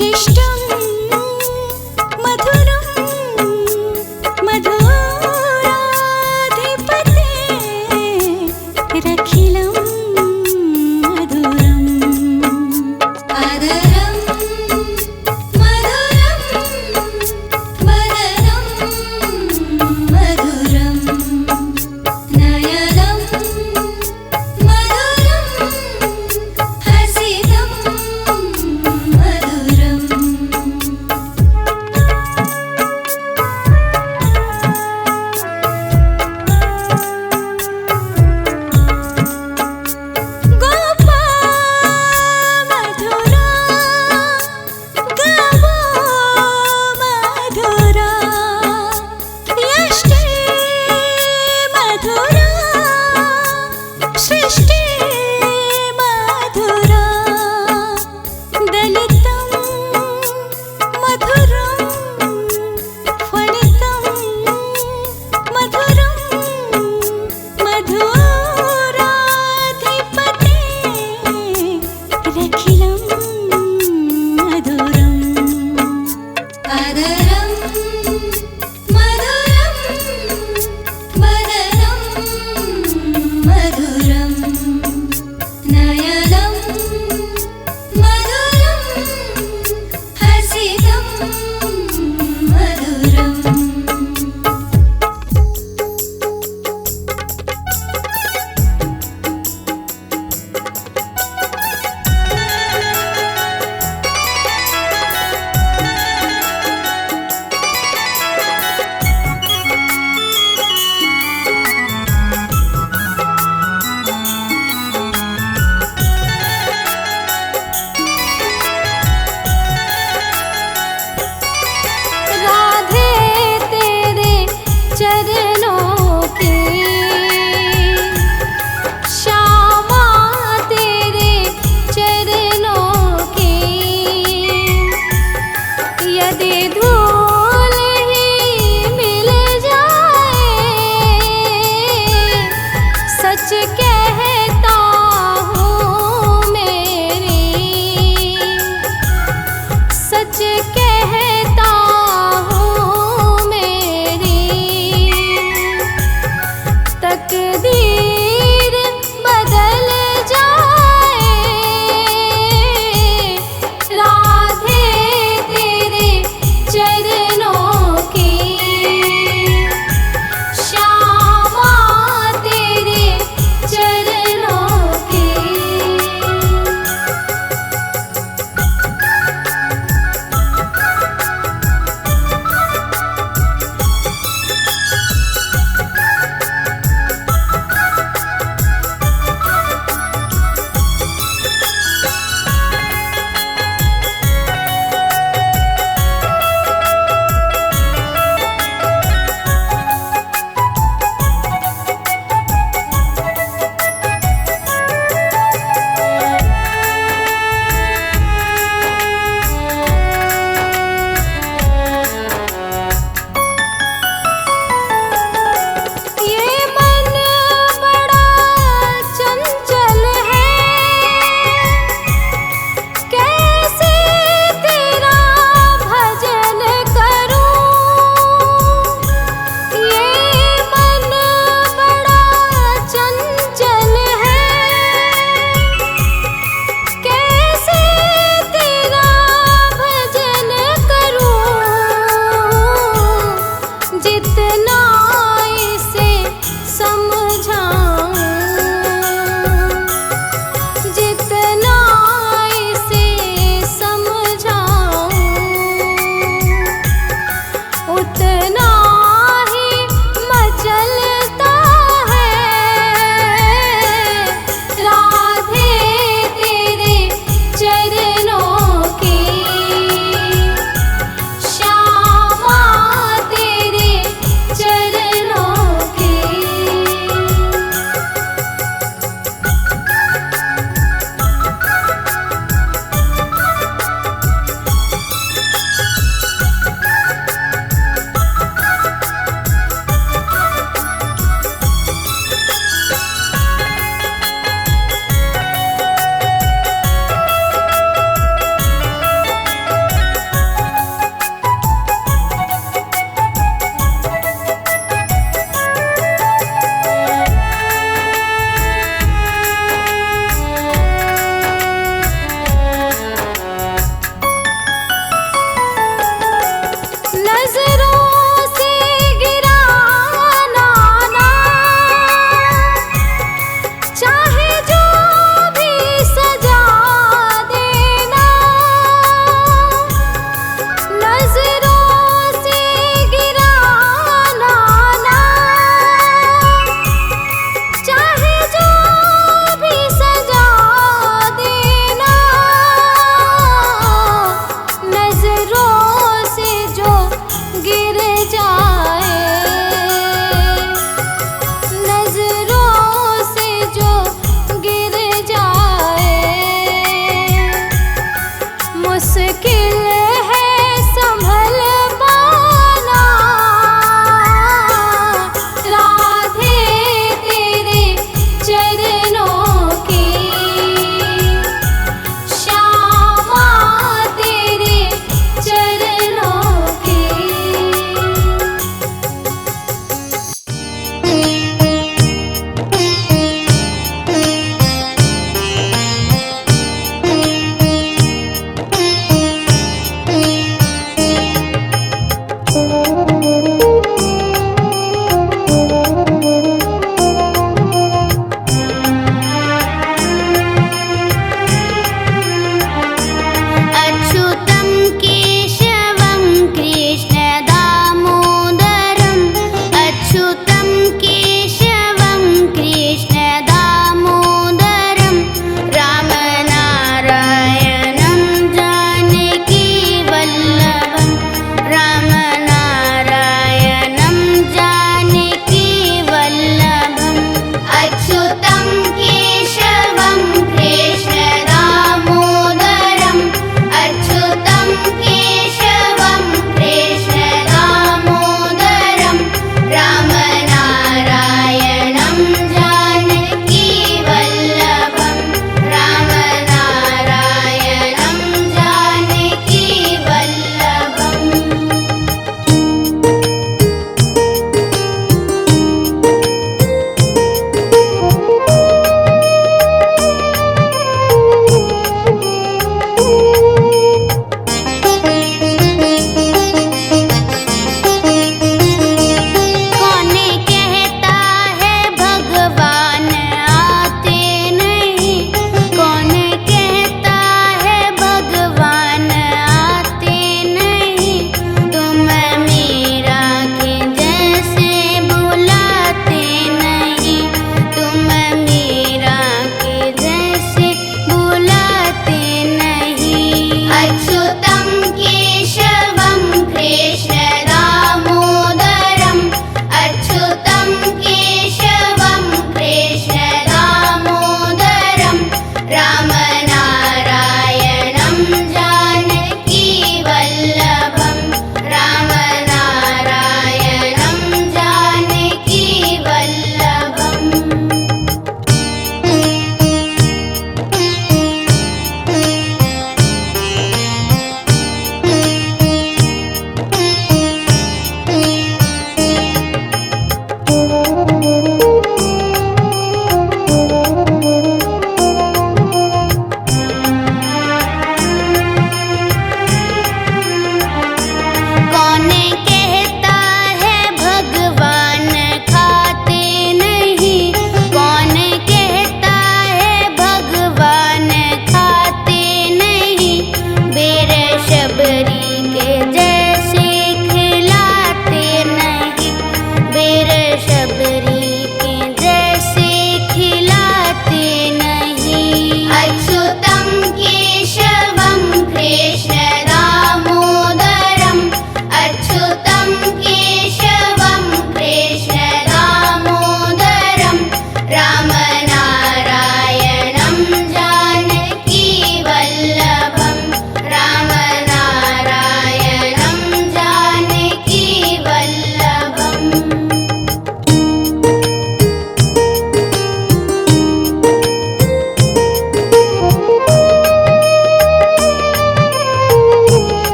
शिष्टं मधुरं मधुराधिपते रखिलं मधुरम् अदरं मधुरं मदनं मधुरं नयनं मधुरं हसितं मधुरम्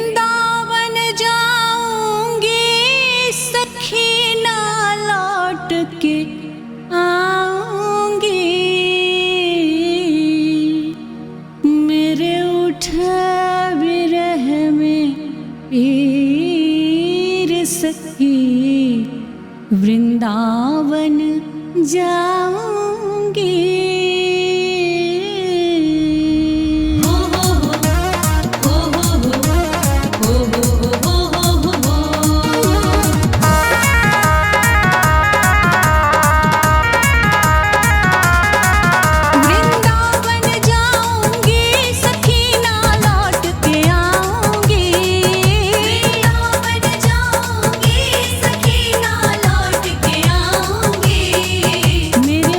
वृंदावन जाऊंगी सखी ना लौट के आऊंगी, मेरे उठे विरह में पीर सखी वृंदावन जाऊंगी। मेरे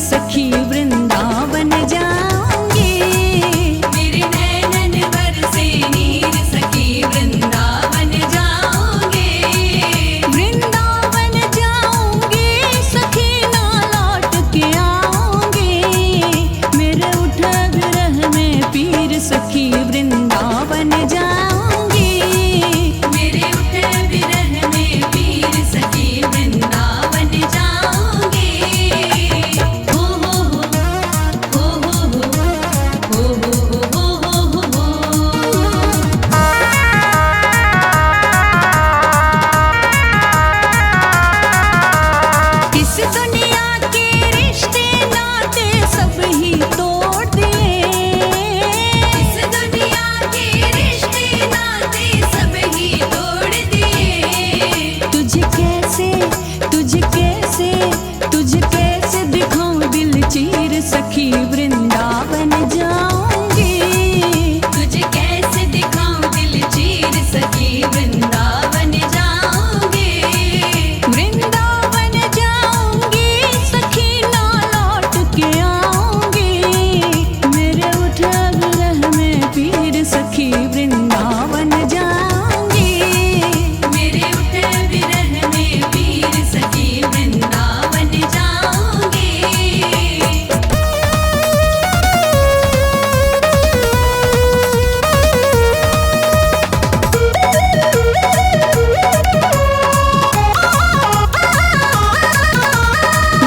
सखी वृंदावन जाऊंगी। मेरे नैनन बरसे नीर सखी वृंदावन जाऊंगे। वृंदावन जाऊंगी सखी ना लौट के आऊंगी। मेरे उठे विरह में पीर सखी वृंदावन जाऊंगी। मेरे उठे विरह में पीर सखी वृंदावन जाऊंगे। हो हो हो हो हो हो हो। इस दुनिया के रिश्ते नाते सब ही तोड़ दिए। इस दुनिया के रिश्ते नाते सब ही तोड़ दिए। तुझे कैसे दिखाऊं दिल चीर सखी वृंदावन जाऊंगी। तुझे कैसे दिखाऊं दिल चीर सखी वृंदावन जाऊंगे। वृंदावन जाऊंगी सखी ना लौट के आऊंगी। मेरे उठे विरह में पीर सखी वृंदावन जाऊंगी। मेरे उठे विरह में पीर सखी वृंदावन जाऊंगे।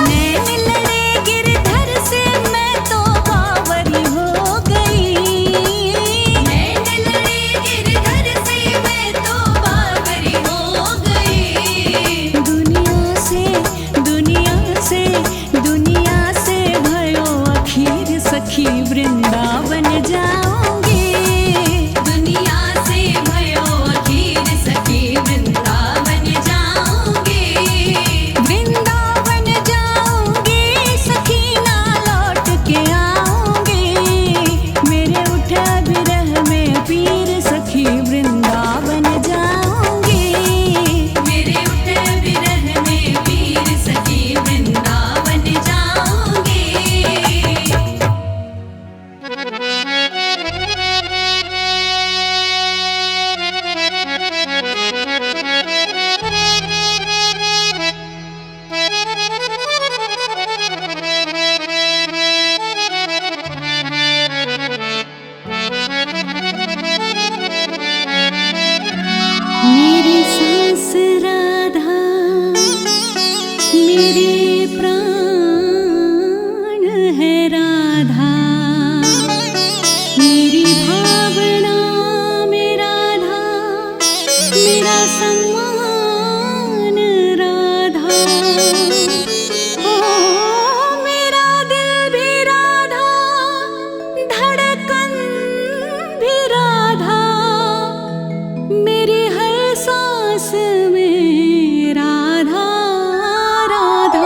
नैन लड़े गिरधर से मैं तो बावरी हो गई। नैन लड़े गिरधर से मैं तो बावरी हो गई। दुनिया से भयो अखीर सखी वृंदावन जाऊंगी। दुनिया से भयो अखीर सखी वृंदावन जाऊंगे। वृंदावन जाऊंगी सखी ना लौट के आऊंगी। मेरे उठे विरह में पीर सखी वृंदावन जाऊंगी। मेरे उठे विरह में पीर सखी वृंदावन जाऊंगे। मेरी सांस राधा मेरे प्राण है राधा। मेरी भावना में राधा मेरा सम्मान राधा। ओ मेरा दिल भी राधा धड़कन भी राधा। मेरी हर सांस में राधा राधा।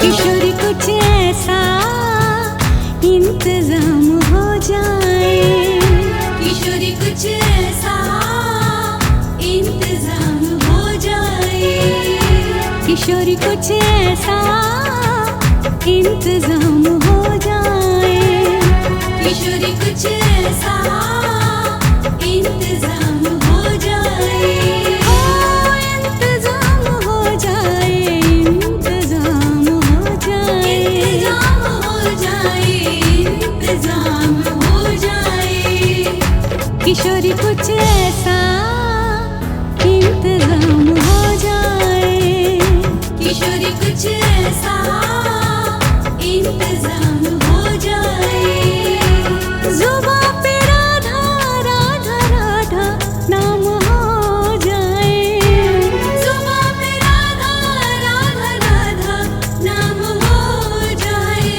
किशोरी कुछ ऐसा इंतजाम हो जाए। किशोरी कुछ ऐसा इंतजाम हो जाए। किशोरी कुछ ऐसा इंतजाम हो जाए। किशोरी कुछ ऐसा इंतजाम हो जाए। ओ इंतजाम हो जाए। इंतजाम हो जाए। इंतजाम हो जाए। इंतजाम हो जाए। किशोरी कुछ ऐसा इंतजाम हो जाए। किशोरी कुछ ऐसा इंतजाम हो जाए। जुबां पे राधा राधा राधा नाम हो जाए। जुबां पे राधा राधा राधा नाम हो जाए।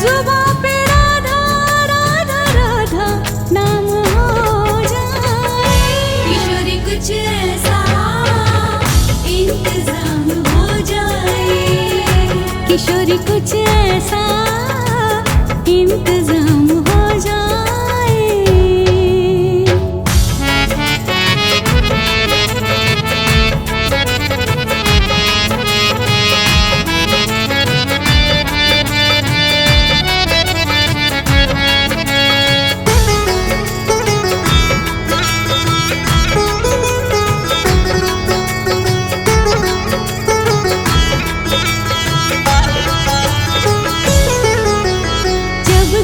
जुबां पे राधा राधा राधा नाम हो किशोरी कुछ ऐसा इंतजाम हो जाए।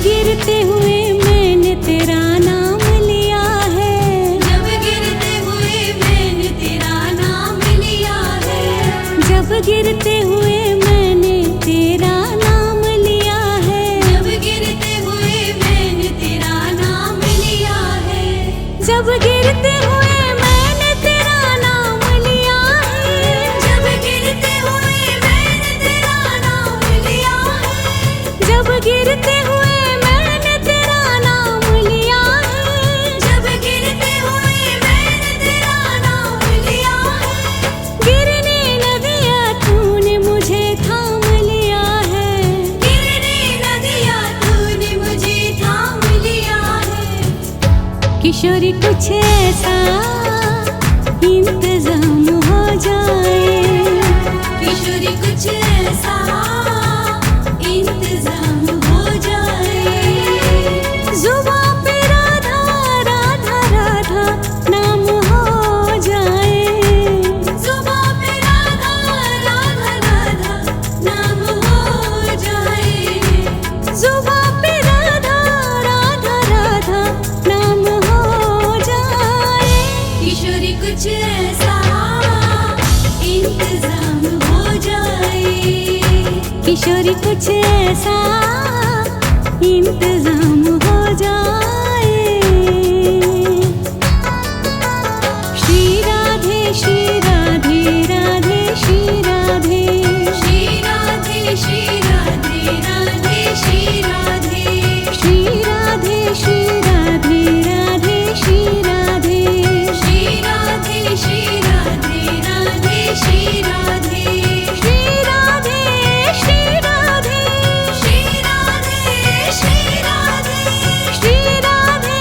गिरते हुए मैंने तेरा नाम लिया है, जब गिरते हुए मैंने तेरा नाम लिया है, जब गिरते हुए मैंने तेरा नाम लिया है, जब गिरते हुए मैंने तेरा नाम लिया है, जब गिरते हुए मैंने तेरा नाम लिया है, जब गिरते हुए मैंने तेरा नाम लिया है, जब गिरते हुए मैंने तेरा नाम लिया है, जब गिरते हुए मैंने तेरा नाम लिया है, गिरने न दिया तूने मुझे थाम लिया है, गिरने न दिया तूने मुझे थाम लिया है। किशोरी कुछ ऐसा इंतजाम हो जाए, किशोरी कुछ ऐसा इंतजाम हो जाए, जुबां पे राधा राधा राधा नाम हो जाए, जुबां पे राधा राधा राधा नाम हो जाए, जुबां पे राधा राधा राधा नाम हो जाए। किशोरी कुछ ऐसा इंतजाम हो जाए, किशोरी कुछ ऐसा इंतजाम हो जाए। श्री राधे श्री राधे राधे श्री राधे, श्री राधे श्री राधे राधे श्री राधे, श्री राधे श्री राधे राधे श्री राधे, श्री राधे श्री राधे राधे श्री राधे, श्री राधे श्री राधे, श्री राधे श्री राधे, श्री राधे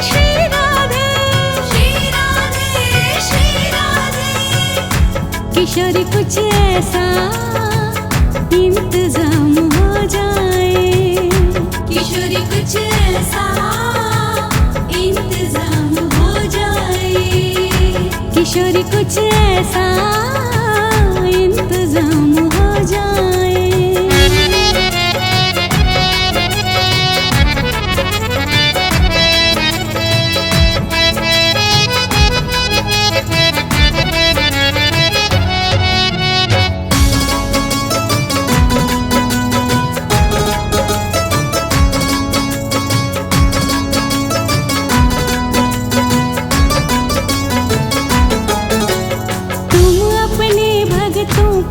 श्री राधे, श्री राधे श्री राधे। किशोरी कुछ ऐसा इंतजाम हो जाए, किशोरी कुछ ऐसा इंतजाम हो जाए, किशोरी कुछ ऐसा इंतजाम हो जाए।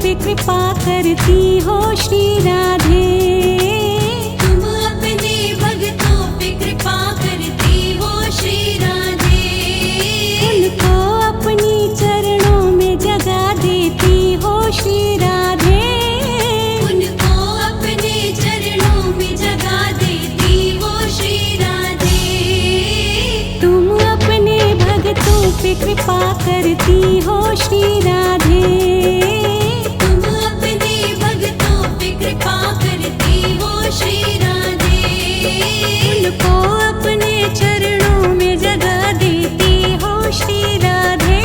पे कृपा करती हो श्री राधे, तुम अपने भक्तों पे कृपा करती हो श्री राधे, उनको अपनी चरणों में जगा देती हो श्री राधे, उनको अपने चरणों में जगा देती हो श्री राधे, तुम अपने भक्तों पे कृपा करती हो श्री राधे, कृपा करती हो श्री राधे, उनको अपने चरणों में जगा देती हो श्री राधे,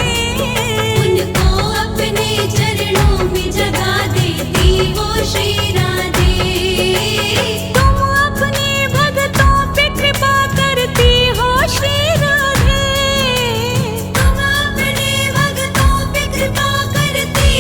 उनको अपने चरणों में जगा देती हो श्री राधे, तुम अपने भक्तों पे कृपा करती हो श्री राधे, तुम अपने भक्तों पे कृपा करती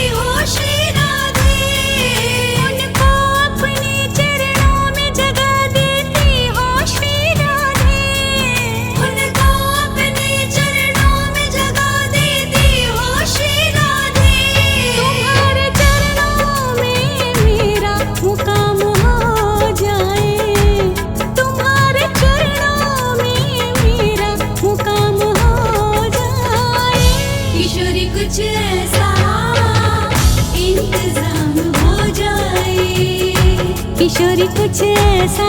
कुछ ऐसा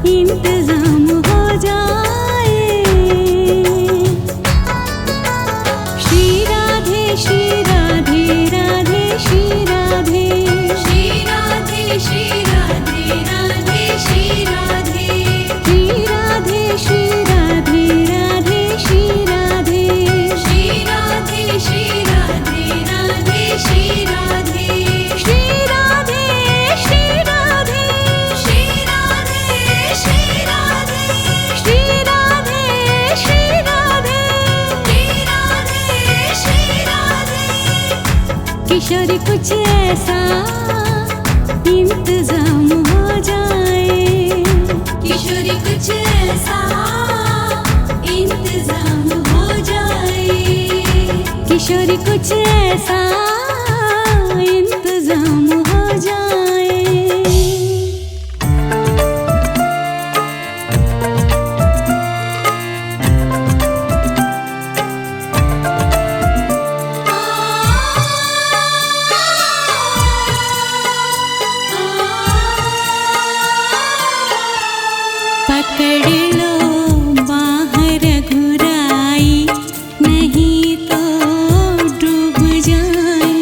इंतजाम हो जाए। श्री राधे श्री राधे राधे श्री राधे श्री राधे श्री राधे राधे श्री राधे श्री राधे श्री राधे राधे श्री राधे श्री राधे श्री राधे राधे श्री राधे श्री राधे श्री राधे श्री राधे श्री राधे श्री राधे श्री राधे श्री राधे किशोर कुछ ऐसा इंतजाम हो जाए। किशोरी कुछ ऐसा इंतजाम हो जाए। किशोर कुछ ऐसा इंतजाम हो जाए। पकड़ लो बाहर घुराई नहीं तो डूब जाए।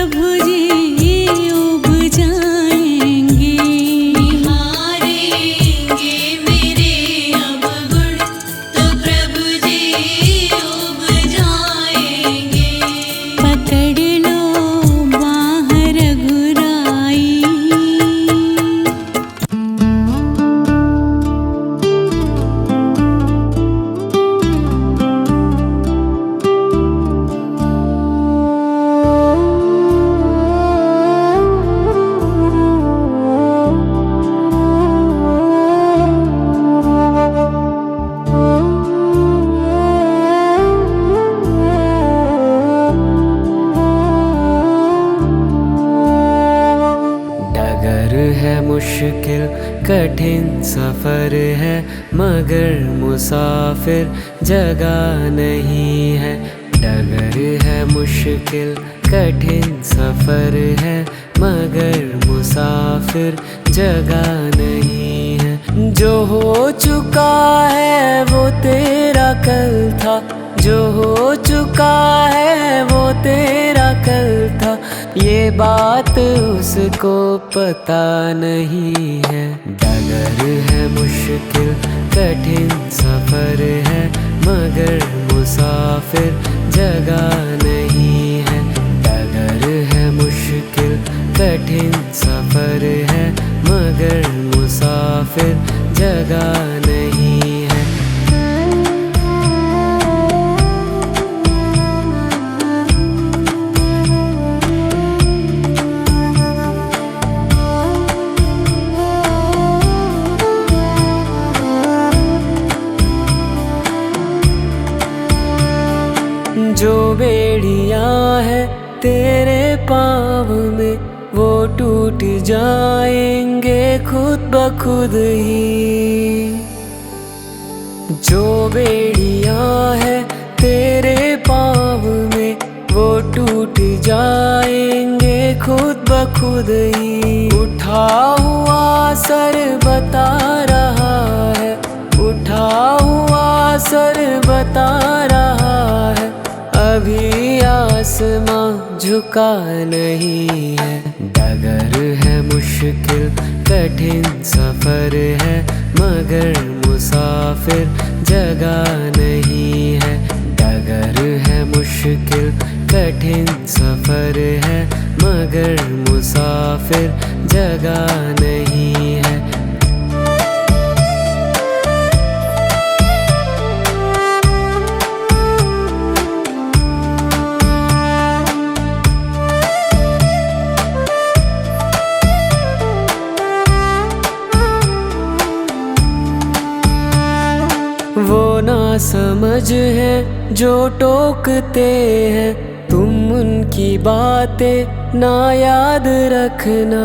प्रभु जी उब जाएंगे। निहारेंगे मेरे अवगुण तो प्रभु जी उब जाएंगे। पकड़ लो बाह रघुराई। डगर है मुश्किल कठिन सफर है, मगर मुसाफिर जगह नहीं है। डगर है मुश्किल कठिन सफर है, मगर मुसाफिर जगह नहीं है। जो हो चुका है वो तेरा कल था, जो हो चुका है वो तेरा कल था। ये बात उसको पता नहीं है। डगर है मुश्किल कठिन सफर है, मगर मुसाफिर जगह नहीं है। डगर है मुश्किल कठिन सफर है, मगर मुसाफिर जगह नहीं है। जो बेड़ियां है तेरे पाँव में, वो टूट जाएंगे खुद ब खुद ही। जो बेड़ियां है तेरे पाँव में, वो टूट जाएंगे खुद ब खुद ही। उठा हुआ सर बता रहा है, उठा हुआ सर बता रहा है। अभी आसमां झुका नहीं है। डगर है मुश्किल कठिन सफर है, मगर मुसाफिर जगह नहीं है। डगर है मुश्किल कठिन सफर है, मगर मुसाफिर जगह नहीं है। वो ना समझ है जो टोकते हैं, तुम उनकी बातें ना याद रखना।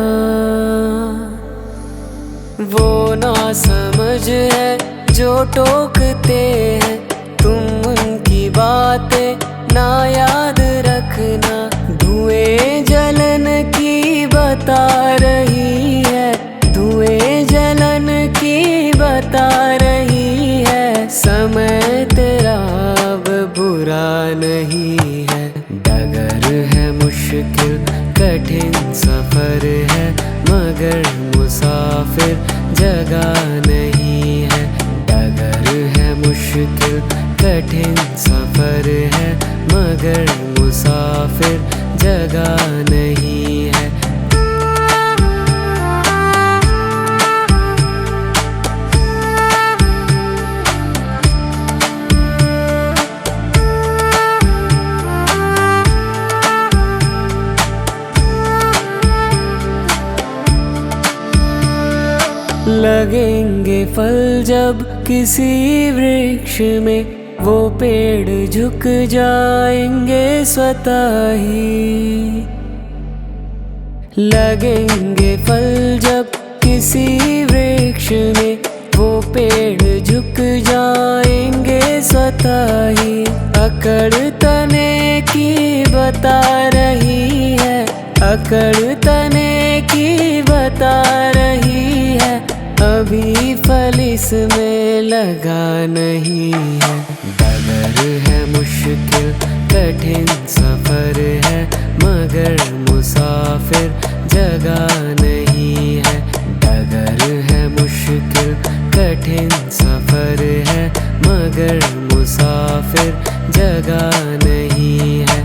वो ना समझ है जो टोकते हैं, तुम उनकी बातें ना याद रखना। धुएं जलन की बता रही है, धुएं जलन की बता रही है। समय तेरा अब बुरा नहीं है। डगर है मुश्किल कठिन सफर है, मगर मुसाफिर जगह नहीं है। डगर है मुश्किल कठिन सफर है, मगर मुसाफिर जगह नहीं है। लगेंगे फल जब किसी वृक्ष में, वो पेड़ झुक जाएंगे स्वतः ही। लगेंगे फल जब किसी वृक्ष में, वो पेड़ झुक जाएंगे स्वतः ही। अकड़ तने की बता रही है, अकड़ तने की बता रही है। अभी फल इसमें लगा नहीं है। डगर है मुश्किल कठिन सफर है, मगर मुसाफिर जगह नहीं है। डगर है मुश्किल कठिन सफर है, मगर मुसाफिर जगह नहीं है।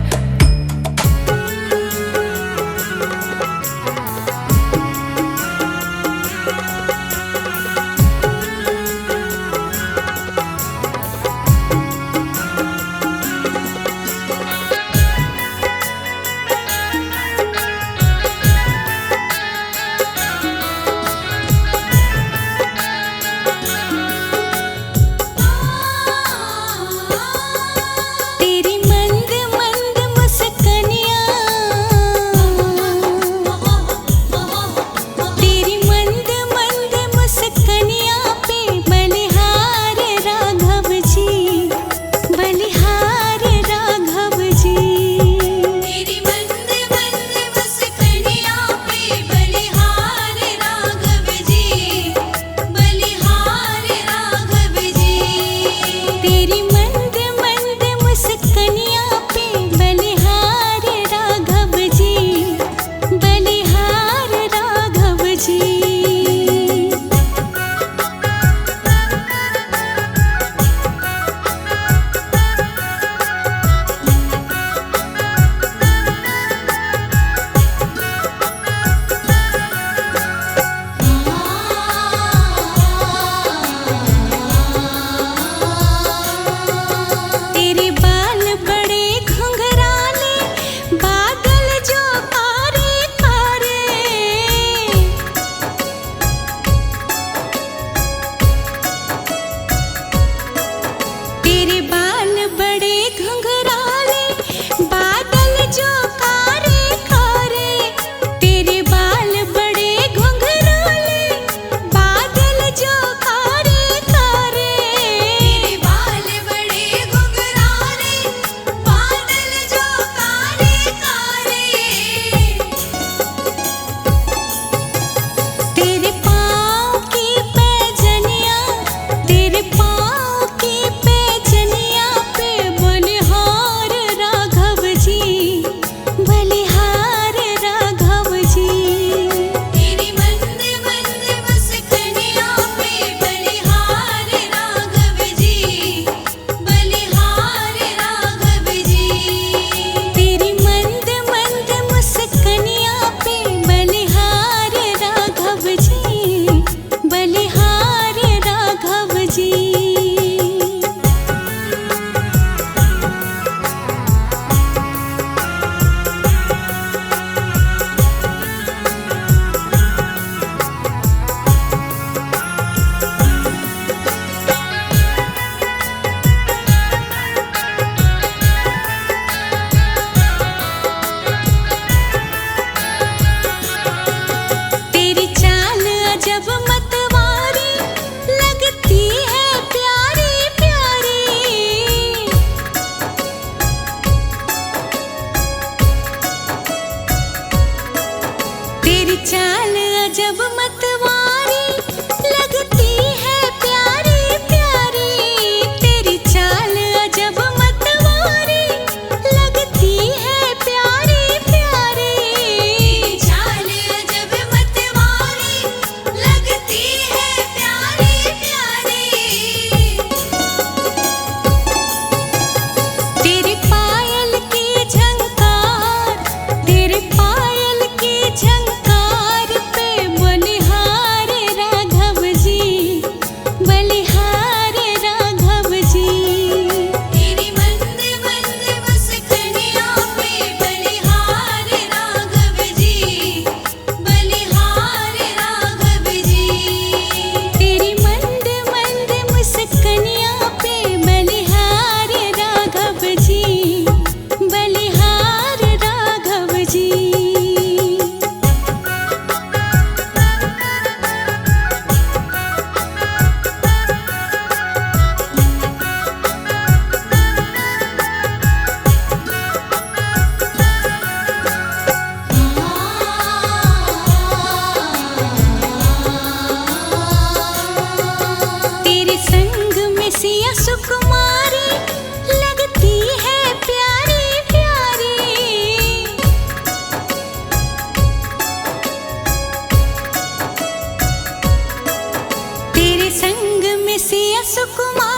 सुकुमार